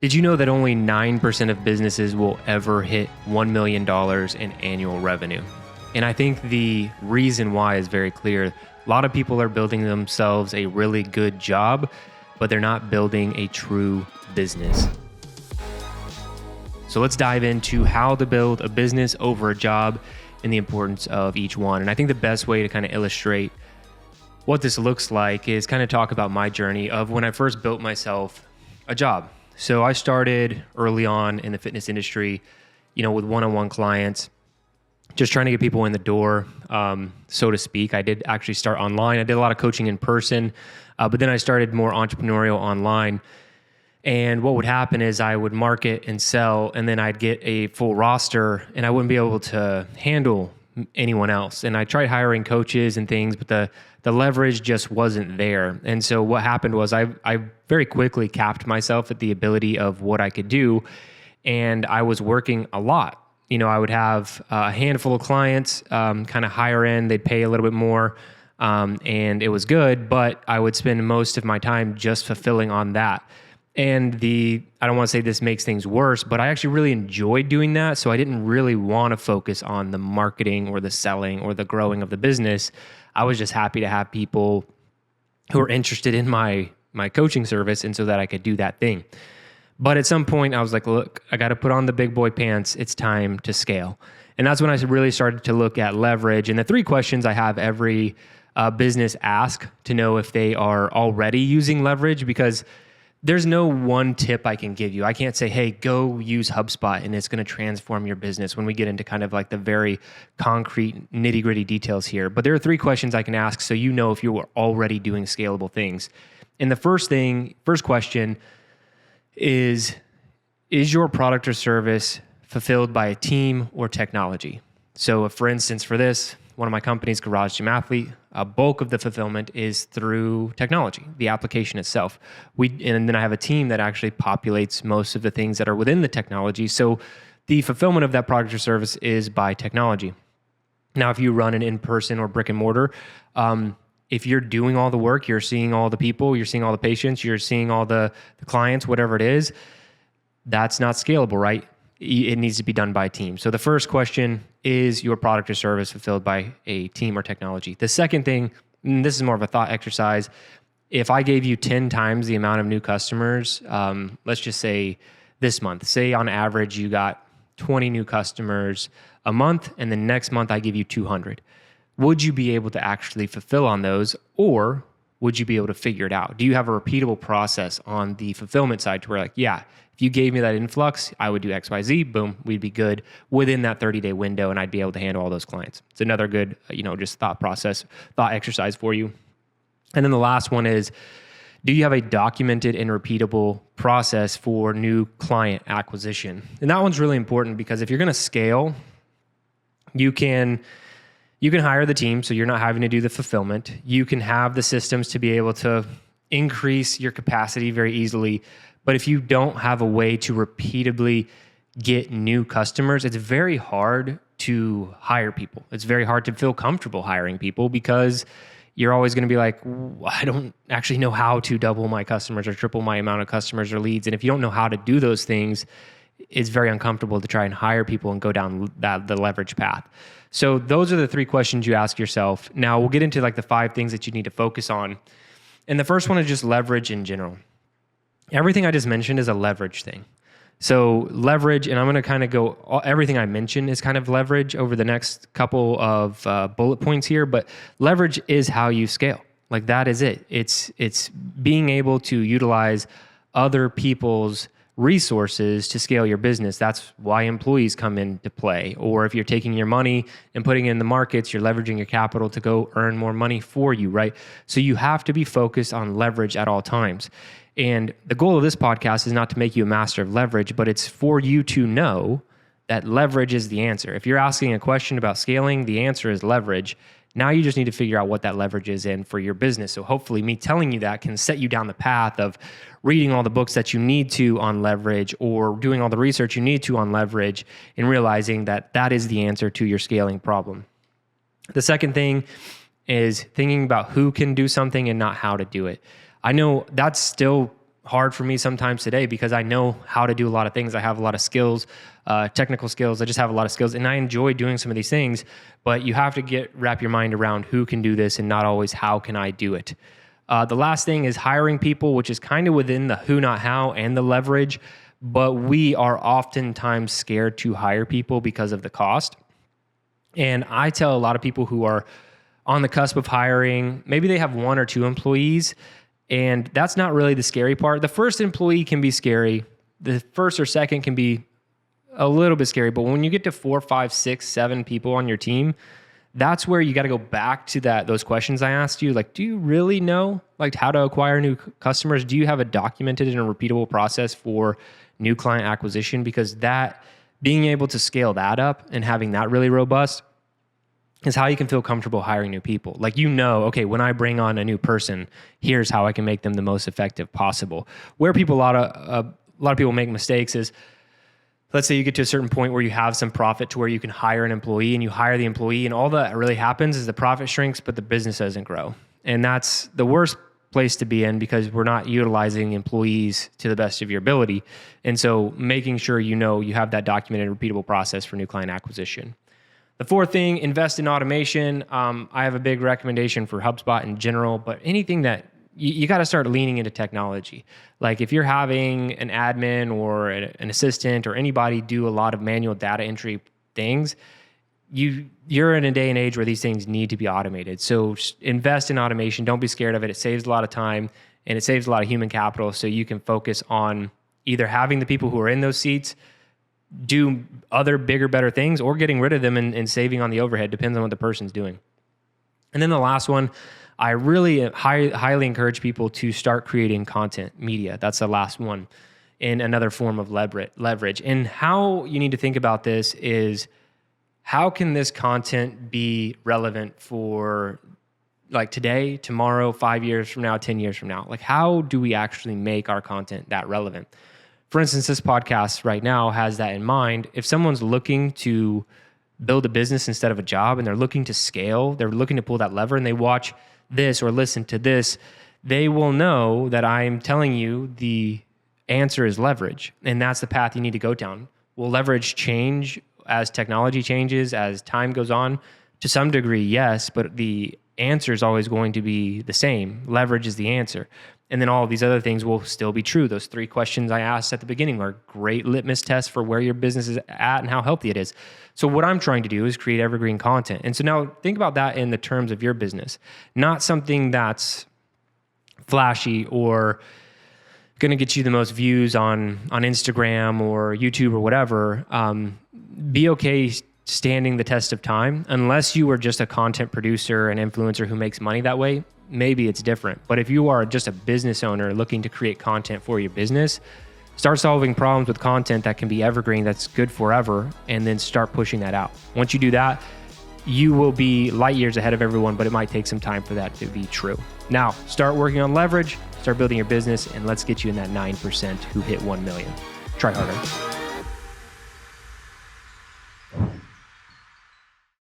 Did you know that only 9% of businesses will ever hit $1 million in annual revenue? And I think the reason why is very clear. A lot of people are building themselves a really good job, but they're not building a true business. So let's dive into how to build a business over a job and the importance of each one. And I think the best way to kind of illustrate what this looks like is kind of talk about my journey of when I first built myself a job. So I started early on in the fitness industry, with one-on-one clients, just trying to get people in the door, so to speak. I did actually start online. I did a lot of coaching in person, but then I started more entrepreneurial online. And what would happen is I would market and sell, and then I'd get a full roster, and I wouldn't be able to handle anyone else. And I tried hiring coaches and things, but the leverage just wasn't there. And so what happened was I very quickly capped myself at the ability of what I could do. And I was working a lot. I would have a handful of clients, kind of higher end, they'd pay a little bit more. And it was good, but I would spend most of my time just fulfilling on that. And I don't want to say this makes things worse, but I actually really enjoyed doing that. So I didn't really want to focus on the marketing or the selling or the growing of the business. I was just happy to have people who were interested in my coaching service, and so that I could do that thing. But at some point I was like, look, I got to put on the big boy pants. It's time to scale. And that's when I really started to look at leverage. And the 3 questions I have every business ask to know if they are already using leverage, because there's no one tip I can give you. I can't say, hey, go use HubSpot and it's going to transform your business when we get into kind of like the very concrete nitty gritty details here. But there are 3 questions I can ask so you know if you are already doing scalable things. And the first question is your product or service fulfilled by a team or technology? So if, for instance, for this, one of my companies, Garage Gym Athlete, a bulk of the fulfillment is through technology, the application itself. And then I have a team that actually populates most of the things that are within the technology. So the fulfillment of that product or service is by technology. Now, if you run an in-person or brick and mortar, if you're doing all the work, you're seeing all the people, you're seeing all the patients, you're seeing all the clients, whatever it is, that's not scalable, right? It needs to be done by a team. So the first question is your product or service fulfilled by a team or technology. The second thing, and this is more of a thought exercise, if I gave you 10 times the amount of new customers, let's just say this month, say on average you got 20 new customers a month, and the next month I give you 200. Would you be able to actually fulfill on those, or would you be able to figure it out? Do you have a repeatable process on the fulfillment side to where if you gave me that influx, I would do X, Y, Z, boom, we'd be good within that 30-day window and I'd be able to handle all those clients. It's another good, just thought exercise for you. And then the last one is, do you have a documented and repeatable process for new client acquisition? And that one's really important because if you're going to scale, you can hire the team, so you're not having to do the fulfillment. You can have the systems to be able to increase your capacity very easily. But if you don't have a way to repeatably get new customers, it's very hard to hire people. It's very hard to feel comfortable hiring people because you're always going to be like, I don't actually know how to double my customers or triple my amount of customers or leads. And if you don't know how to do those things, it's very uncomfortable to try and hire people and go down the leverage path. So those are the 3 questions you ask yourself. Now we'll get into the 5 things that you need to focus on. And the first one is just leverage in general. Everything I just mentioned is a leverage thing. So leverage, and I'm going to kind of go, everything I mention is kind of leverage over the next couple of bullet points here, but leverage is how you scale. That is it. It's being able to utilize other people's resources to scale your business. That's why employees come into play. Or if you're taking your money and putting it in the markets, you're leveraging your capital to go earn more money for you, right? So you have to be focused on leverage at all times. And the goal of this podcast is not to make you a master of leverage, but it's for you to know that leverage is the answer. If you're asking a question about scaling, the answer is leverage. Now you just need to figure out what that leverage is in for your business. So hopefully me telling you that can set you down the path of reading all the books that you need to on leverage or doing all the research you need to on leverage and realizing that that is the answer to your scaling problem. The second thing is thinking about who can do something and not how to do it. I know that's still hard for me sometimes today because I know how to do a lot of things. I have a lot of skills, technical skills. I just have a lot of skills and I enjoy doing some of these things, but you have to wrap your mind around who can do this and not always how can I do it. The last thing is hiring people, which is kind of within the who, not how, and the leverage, but we are oftentimes scared to hire people because of the cost. And I tell a lot of people who are on the cusp of hiring, maybe they have 1 or 2 employees, and that's not really the scary part. The first employee can be scary. The first or second can be a little bit scary, but when you get to 4, 5, 6, 7 people on your team, that's where you got to go back to those questions I asked you. Like, do you really know like how to acquire new customers? Do you have a documented and a repeatable process for new client acquisition? Because that being able to scale that up and having that really robust is how you can feel comfortable hiring new people. Like, okay, when I bring on a new person, here's how I can make them the most effective possible. Where a lot of people make mistakes is, let's say you get to a certain point where you have some profit to where you can hire an employee, and you hire the employee, and all that really happens is the profit shrinks, but the business doesn't grow. And that's the worst place to be in because we're not utilizing employees to the best of your ability. And so making sure you have that documented repeatable process for new client acquisition. The fourth thing, invest in automation. I have a big recommendation for HubSpot in general, but anything that you got to start leaning into technology. Like if you're having an admin or an assistant or anybody do a lot of manual data entry things, you're in a day and age where these things need to be automated. So invest in automation. Don't be scared of it. It saves a lot of time and it saves a lot of human capital, so you can focus on either having the people who are in those seats do other bigger, better things, or getting rid of them and saving on the overhead. Depends on what the person's doing. And then the last one, I really highly encourage people to start creating content media. That's the last one, in another form of leverage. And how you need to think about this is, how can this content be relevant for like today, tomorrow, 5 years from now, 10 years from now? Like, how do we actually make our content that relevant? For instance, this podcast right now has that in mind. If someone's looking to build a business instead of a job and they're looking to scale, they're looking to pull that lever, and they watch this or listen to this, they will know that I'm telling you the answer is leverage. And that's the path you need to go down. Will leverage change as technology changes, as time goes on? To some degree, yes, but the answer is always going to be the same. Leverage is the answer. And then all of these other things will still be true. Those 3 questions I asked at the beginning are great litmus tests for where your business is at and how healthy it is. So what I'm trying to do is create evergreen content. And so now think about that in the terms of your business, not something that's flashy or going to get you the most views on Instagram or YouTube or whatever. Be okay standing the test of time. Unless you are just a content producer and influencer who makes money that way, maybe it's different. But if you are just a business owner looking to create content for your business, start solving problems with content that can be evergreen, that's good forever, and then start pushing that out. Once you do that, you will be light years ahead of everyone, but it might take some time for that to be true. Now, start working on leverage, start building your business, and let's get you in that 9% who hit 1 million. Try harder.